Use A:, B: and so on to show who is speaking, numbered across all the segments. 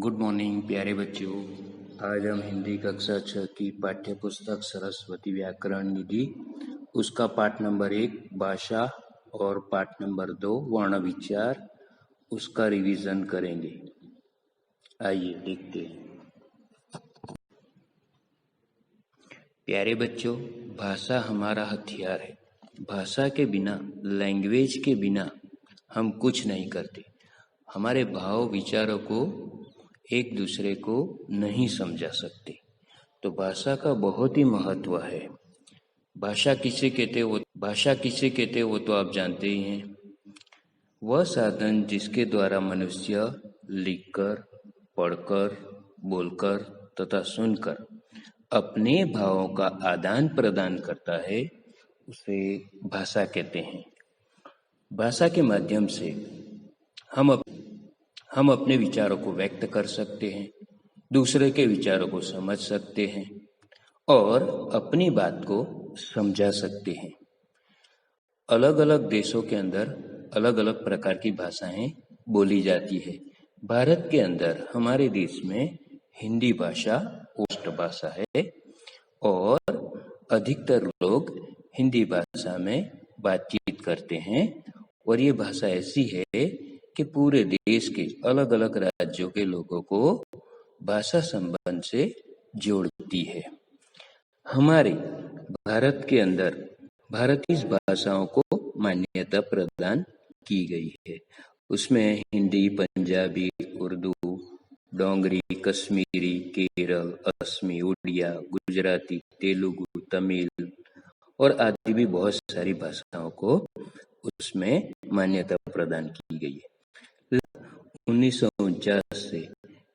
A: Good morning प्यारे बच्चों। आज हम हिंदी कक्षा 6 की पाठ्य पुस्तक सरस्वती व्याकरण निधि उसका पाठ नंबर 1 भाषा और पाठ नंबर 2 वर्ण विचार उसका रिवीजन करेंगे। आइए देखते हैं। प्यारे बच्चों, भाषा हमारा हथियार है। भाषा के बिना, लैंग्वेज के बिना हम कुछ नहीं करते। हमारे भाव विचारों को एक दूसरे को नहीं समझा सकते। तो भाषा का बहुत ही महत्व है। भाषा किसे कहते वो तो आप जानते ही हैं। वह साधन जिसके द्वारा मनुष्य लिखकर, पढ़कर, बोलकर तथा सुनकर अपने भावों का आदान प्रदान करता है, उसे भाषा कहते हैं। भाषा के माध्यम से हम अपने विचारों को व्यक्त कर सकते हैं, दूसरे के विचारों को समझ सकते हैं और अपनी बात को समझा सकते हैं। अलग अलग देशों के अंदर अलग अलग प्रकार की भाषाएं बोली जाती है। भारत के अंदर हमारे देश में हिंदी भाषा राष्ट्र भाषा है और अधिकतर लोग हिंदी भाषा में बातचीत करते हैं। और ये भाषा ऐसी है कि पूरे देश के अलग अलग राज्यों के लोगों को भाषा संबंध से जोड़ती है। हमारे भारत के अंदर भारतीय भाषाओं को मान्यता प्रदान की गई है। उसमें हिंदी, पंजाबी, उर्दू, डोंगरी, कश्मीरी, केरल, असमी, उड़िया, गुजराती, तेलुगु, तमिल और आदि भी बहुत सारी भाषाओं को उसमें मान्यता प्रदान की गई है। 1949 से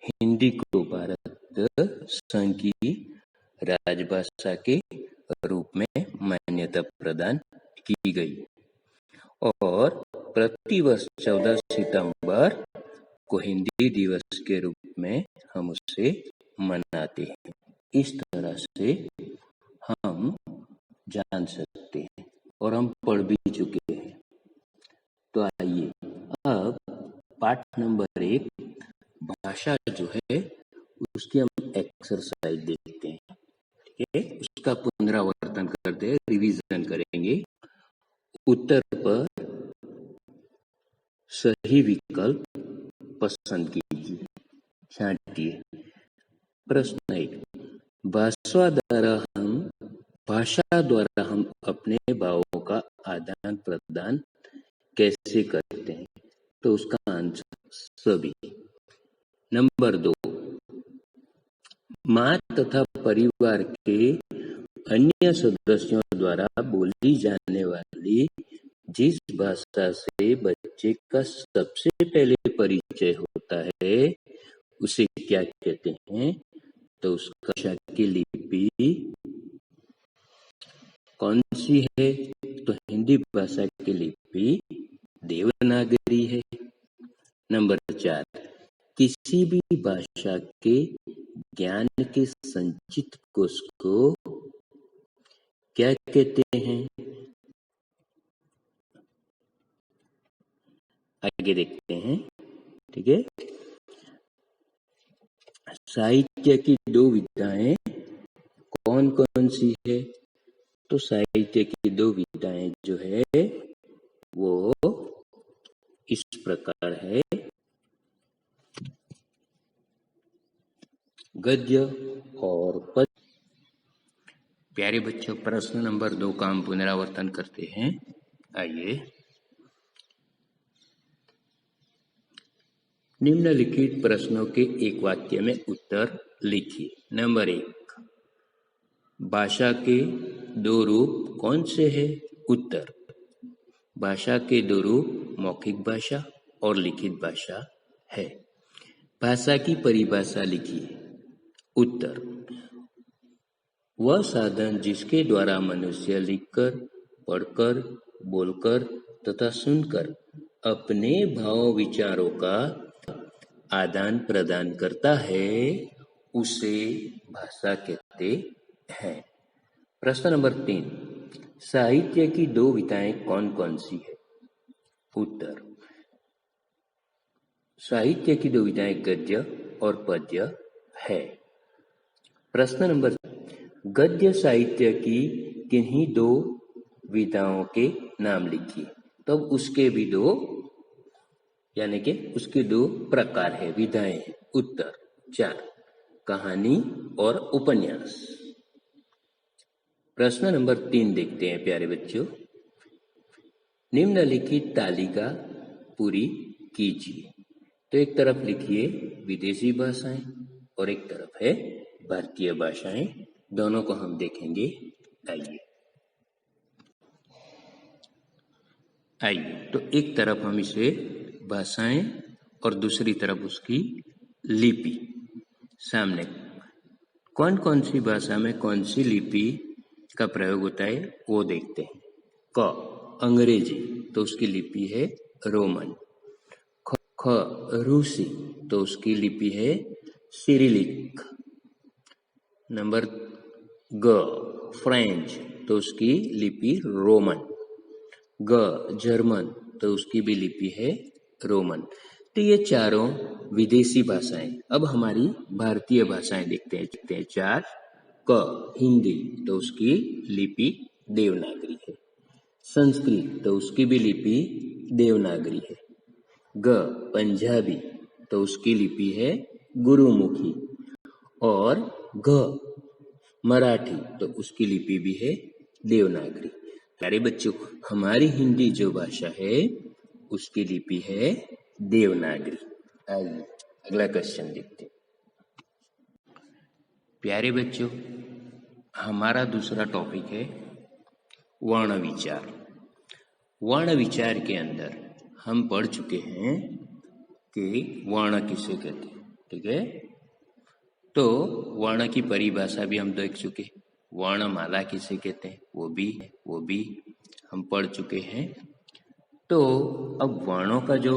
A: हिंदी को भारत संघ की राजभाषा के रूप में मान्यता प्रदान की गई और प्रति वर्ष 14 सितंबर को हिंदी दिवस के रूप में हम उसे मनाते हैं। इस तरह से हम जान सकते हैं और हम पढ़ भी चुके हैं। तो आइए अब पाठ नंबर 1 भाषा जो है उसकी हम एक्सरसाइज देखते हैं। ठीक है, उसका पुनरावर्तन करते हैं, रिवीजन करेंगे। उत्तर पर सही विकल्प पसंद कीजिए, छांटिए। प्रश्न 1, भाषा द्वारा हम अपने भावों का आदान प्रदान कैसे करते हैं? तो उसका आंसर सभी। नंबर 2, माँ तथा परिवार के अन्य सदस्यों द्वारा बोली जाने वाली जिस भाषा से बच्चे का सबसे पहले परिचय होता है उसे क्या कहते हैं? तो उसका भाषा की लिपि कौन सी है? तो हिंदी भाषा की लिपि देवनागरी है। नंबर 4, किसी भी भाषा के ज्ञान के संचित कोश को क्या कहते हैं? आगे देखते हैं। ठीक है, साहित्य की 2 विधाएं कौन कौन सी है? तो साहित्य की 2 विधाएं जो है वो इस प्रकार है, गद्य और पद्य। प्यारे बच्चों, प्रश्न नंबर 2 का हम पुनरावर्तन करते हैं। आइए, निम्नलिखित प्रश्नों के एक वाक्य में उत्तर लिखिए। नंबर 1, भाषा के 2 रूप कौन से हैं? उत्तर, भाषा के 2 रूप मौखिक भाषा और लिखित भाषा है। भाषा की परिभाषा लिखिए। उत्तर, वह साधन जिसके द्वारा मनुष्य लिखकर, पढ़कर, बोलकर तथा सुनकर अपने भाव विचारों का आदान प्रदान करता है, उसे भाषा कहते हैं। प्रश्न नंबर 3, साहित्य की 2 विधाएं कौन कौन सी है? उत्तर, साहित्य की 2 विधाएं गद्य और पद्य है। प्रश्न नंबर, गद्य साहित्य की किन्हीं दो विधाओं के नाम लिखिए। तो उसके भी दो, यानी कि उसके दो प्रकार है, विधाएं हैं। उत्तर 4, कहानी और उपन्यास। प्रश्न नंबर 3 देखते हैं प्यारे बच्चों। निम्नलिखित तालिका पूरी कीजिए। तो एक तरफ लिखिए विदेशी भाषाएं और एक तरफ है भारतीय भाषाएं। दोनों को हम देखेंगे। आइए तो एक तरफ हम इसे भाषाएं और दूसरी तरफ उसकी लिपि सामने, कौन कौन सी भाषा में कौन सी लिपि का प्रयोग होता है वो देखते हैं। क अंग्रेजी, तो उसकी लिपि है रोमन। ख रूसी, तो उसकी लिपि है सिरिलिक। नंबर ग फ्रेंच, तो उसकी लिपि रोमन। ग जर्मन, तो उसकी भी लिपि है रोमन। तो ये चारों विदेशी भाषाएं। अब हमारी भारतीय भाषाएं देखते हैं। 4, क हिंदी, तो उसकी लिपि देवनागरी है। संस्कृत, तो उसकी भी लिपि देवनागरी है। ग पंजाबी, तो उसकी लिपि है गुरुमुखी। और घ मराठी, तो उसकी लिपि भी है देवनागरी। प्यारे बच्चों, हमारी हिंदी जो भाषा है उसकी लिपि है देवनागरी। आइए अगला क्वेश्चन देखते हैं। प्यारे बच्चों, हमारा दूसरा टॉपिक है वर्ण विचार। वर्ण विचार के अंदर हम पढ़ चुके हैं कि वर्ण किसे कहते हैं, ठीक है। तो वर्ण की परिभाषा भी हम देख चुके। वर्णमाला किसे कहते हैं वो भी हम पढ़ चुके हैं। तो अब वर्णों का जो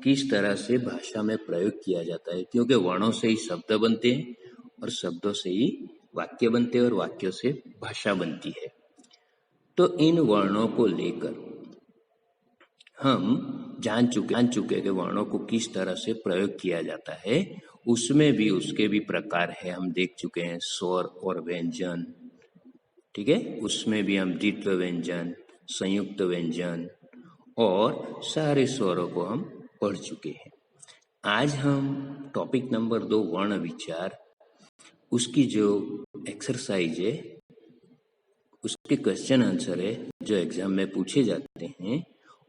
A: किस तरह से भाषा में प्रयोग किया जाता है, क्योंकि वर्णों से ही शब्द बनते हैं और शब्दों से ही वाक्य बनते हैं और वाक्यों से भाषा बनती है। तो इन वर्णों को लेकर हम जान चुके कि वर्णों को किस तरह से प्रयोग किया जाता है। उसमें भी उसके भी प्रकार है, हम देख चुके हैं। स्वर और व्यंजन, ठीक है। उसमें भी हम द्वित्व व्यंजन, संयुक्त व्यंजन और सारे स्वरों को हम पढ़ चुके हैं। आज हम टॉपिक नंबर 2 वर्ण विचार, उसकी जो एक्सरसाइज है, उसके क्वेश्चन आंसर है जो एग्जाम में पूछे जाते हैं,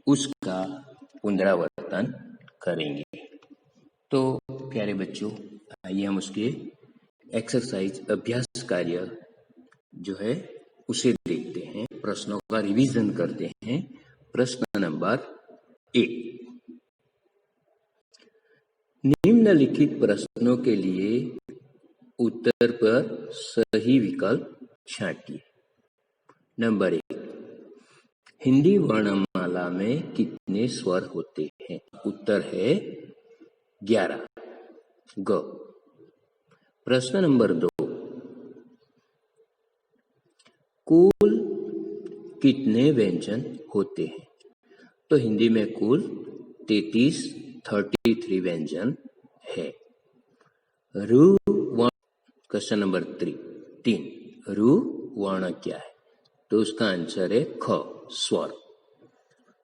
A: उसका पुनरावर्तन करेंगे। तो प्यारे बच्चों, आइए हम उसके एक्सरसाइज अभ्यास कार्य जो है उसे देखते हैं, प्रश्नों का रिवीजन करते हैं। प्रश्न नंबर 1, निम्नलिखित प्रश्नों के लिए उत्तर पर सही विकल्प छांटिए। नंबर 1, हिंदी वर्णमाला में कितने स्वर होते हैं? उत्तर है 11। ग। प्रश्न नंबर 2, कुल कितने व्यंजन होते हैं? तो हिंदी में कुल 33 व्यंजन है। रु वर्ण, क्वेश्चन नंबर 3, रु वर्ण क्या है? तो उसका आंसर है ख, स्वर।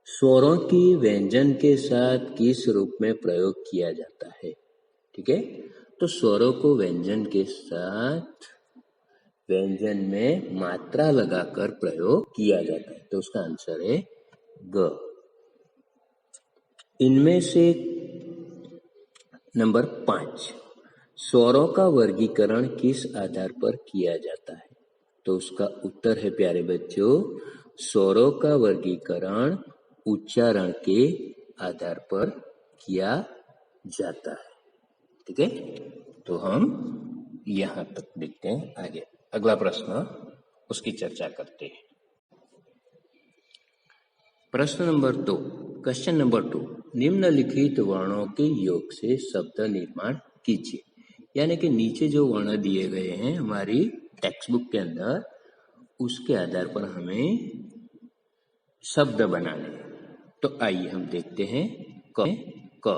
A: स्वरों की व्यंजन के साथ किस रूप में प्रयोग किया जाता है? ठीक है, तो स्वरों को व्यंजन के साथ व्यंजन में मात्रा लगाकर प्रयोग किया जाता है। तो उसका आंसर है ग। इनमें से नंबर 5, स्वरों का वर्गीकरण किस आधार पर किया जाता है? तो उसका उत्तर है प्यारे बच्चों, स्वरों का वर्गीकरण उच्चारण के आधार पर किया जाता है। ठीक है, तो हम यहां तक देखते हैं। आगे अगला प्रश्न, उसकी चर्चा करते हैं। प्रश्न नंबर 2, क्वेश्चन नंबर 2, निम्नलिखित वर्णों के योग से शब्द निर्माण कीजिए। यानी कि नीचे जो वर्ण दिए गए हैं हमारी टेक्स्ट बुक के अंदर, उसके आधार पर हमें शब्द बनाने हैं। तो आइए हम देखते हैं। क,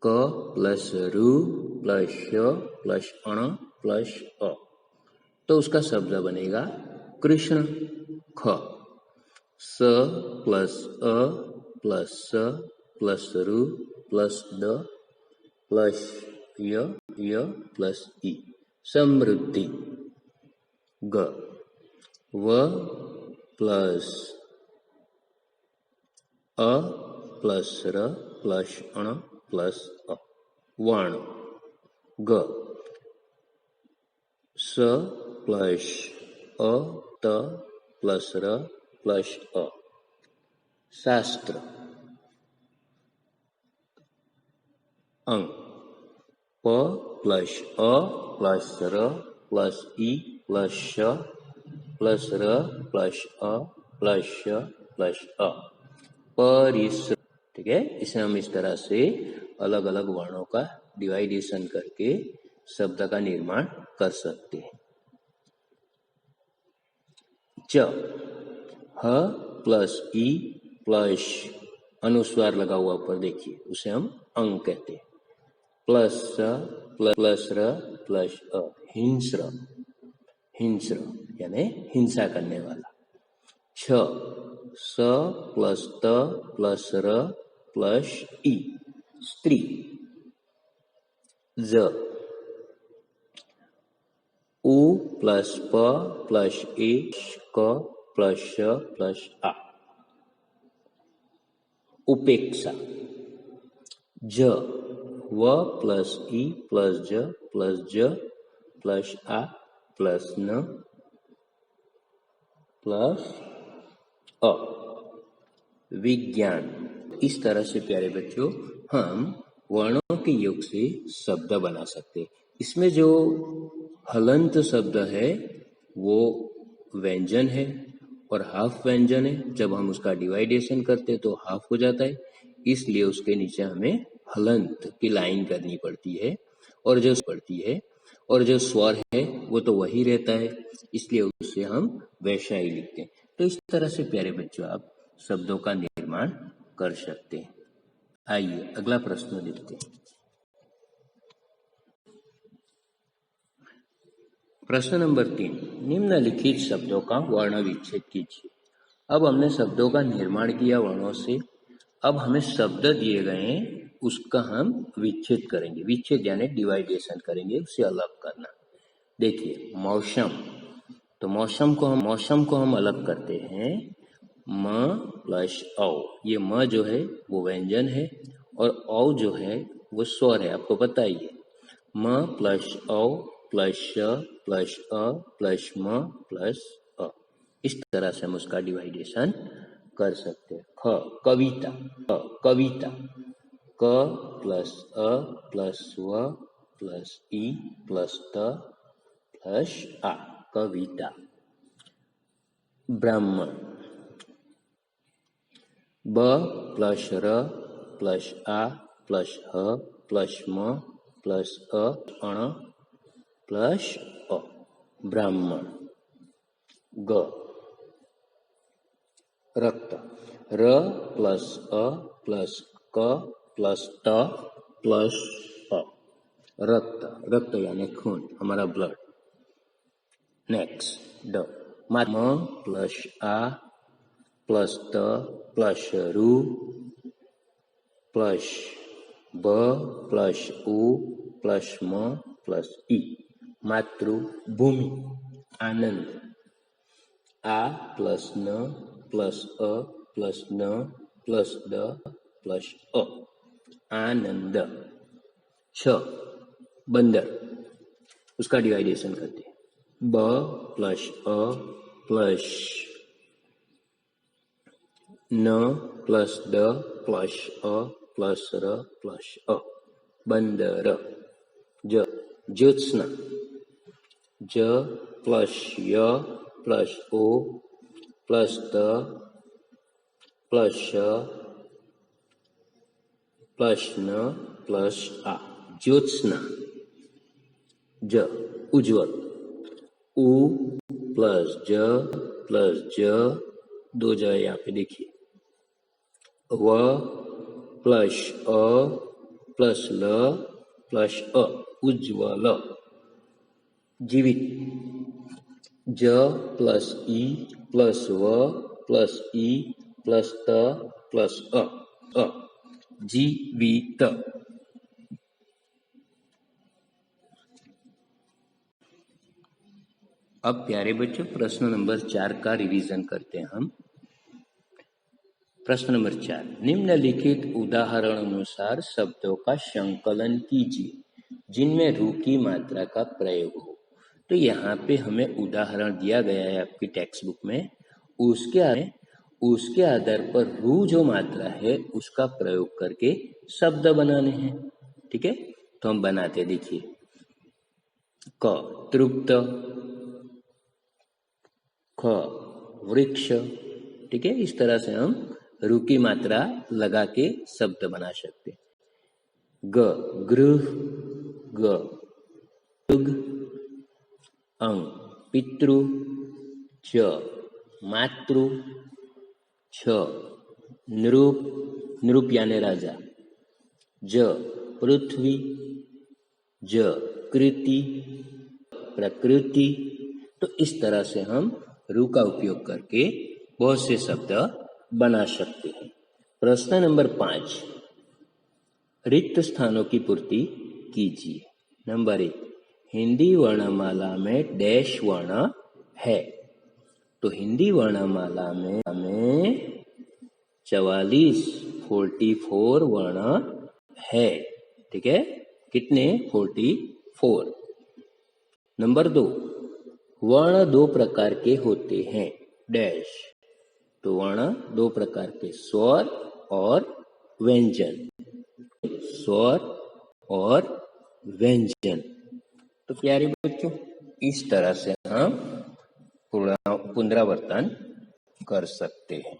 A: क प्लस रु प्लस श प्लस अण प्लस अ, तो उसका शब्द बनेगा कृष्ण। ख स प्लस अ प्लस स प्लस रु प्लस द प्लस य प्लस ई, समृद्धि। ग व प्लस अ प्लस र प्लस अण प्लस अ, वर्ण। ग स प्लस अ त प्लस र प्लस अ, शास्त्र। अंग प प्लस अ प्लस र प्लस ई प्लस श प्लस र प्लस अ प्लस श प्लस अ, परिश्र। ठीक है, इसे हम इस तरह से अलग अलग वर्णों का डिवाइडेशन करके शब्द का निर्माण कर सकते हैं। च ह प्लस ई प्लस अनुस्वार लगा हुआ ऊपर देखिए, उसे हम अंग कहते हैं। प्लस स प्लस र प्लस अ, हिंस्र। हिंस्र यानी हिंसा करने वाला। छ स प्लस त प्लस र प्लस ई, स्त्री। ज उ प्लस प प्लस ए क प्लस श प्लस आ, उपेक्षा। ज व प्लस ई प्लस ज प्लस आ प्लस न प्लस अ, विज्ञान। इस तरह से प्यारे बच्चों हम वर्णों के योग से शब्द बना सकते हैं। इसमें जो हलंत शब्द है वो व्यंजन है और हाफ व्यंजन है। जब हम उसका डिवाइडेशन करते हैं तो हाफ हो जाता है, इसलिए उसके नीचे हमें हलंत की लाइन करनी पड़ती है और जो स्वर है वो तो वही रहता है, इसलिए उसे हम वैसा ही लिखते हैं। तो इस तरह से प्यारे बच्चों आप शब्दों का निर्माण कर सकते हैं। आइए अगला प्रश्न देखते हैं। प्रश्न नंबर 3, निम्नलिखित शब्दों का वर्ण विच्छेद कीजिए। अब हमने शब्दों का निर्माण किया वर्णों से, अब हमें शब्द दिए गए हैं उसका हम विच्छेद करेंगे। विच्छेद यानी डिवाइडेशन करेंगे, उसे अलग करना। देखिए मौसम, तो मौसम को हम अलग करते हैं म प्लस औ। ये म जो है वो व्यंजन है और औ जो है वो स्वर है, आपको पता ही है। म प्लस औ प्लस श प्लस अ प्लस म प्लस अ, इस तरह से हम उसका डिवाइडेशन कर सकते हैं। ख कविता, कविता क प्लस अ प्लस व प्लस ई प्लस त प्लस आ, कविता। ब्राह्मण ब प्लस र प्लस आ प्लस ह प्लस म प्लस अ अण प्लस अ, ब्राह्मण। ग रक्त र प्लस अ प्लस क प्लस त प्लस अ, रक्त। रक्त यानी खून, हमारा ब्लड। नेक्स्ट ड म प्लस आ प्लस त प्लस रु प्लस ब प्लस उ प्लस म प्लस ई, मातृभूमि। आनंद आ प्लस न प्लस अ प्लस न प्लस द प्लस अ, आनंद। छ बंदर, उसका डिवाइडेशन करते हैं। ब प्लस अ प्लस न प्लस द प्लस अ प्लस र प्लस अ, बंदर। ज ज्योत्स्ना, ज प्लस य प्लस ओ प्लस द प्लस श प्लस न प्लस आ, ज्योत्स्ना। ज उज्ज्वल, उ प्लस ज, दो ज यहाँ पे देखिए। व प्लस अ प्लस ल प्लस अ उज्ज्वल, जीवित, ज प्लस ई प्लस व प्लस ई प्लस त प्लस अ जीवित। अब प्यारे बच्चों प्रश्न नंबर 4 का रिवीजन करते हैं हम। प्रश्न नंबर 4, निम्नलिखित उदाहरण अनुसार शब्दों का संकलन कीजिए जिनमें रू की मात्रा का प्रयोग हो। तो यहाँ पे हमें उदाहरण दिया गया है आपकी टेक्स्ट बुक में, उसके आधार पर रू जो मात्रा है उसका प्रयोग करके शब्द बनाने हैं। ठीक है, तो हम बनाते, देखिए, क तृप्त, ख वृक्ष। ठीक है, इस तरह से हम रू की मात्रा लगा के शब्द बना सकते। ग गृह, ग युग, अंग पितृ, च मातृ, छ नृप, नृप यानी राजा, ज पृथ्वी, ज कृति प्रकृति। तो इस तरह से हम रू का उपयोग करके बहुत से शब्द बना सकते हैं। प्रश्न नंबर 5, रिक्त स्थानों की पूर्ति कीजिए। नंबर 1, हिंदी वर्णमाला में डैश वर्ण है। तो हिंदी वर्णमाला में 44 वर्ण है। ठीक है, कितने? 44। नंबर 2, वर्ण 2 प्रकार के होते हैं, डैश। तो वर्ण 2 प्रकार के, स्वर और व्यंजन, स्वर और व्यंजन। तो प्यारे बच्चों, इस तरह से हम पुनरावर्तन कर सकते हैं।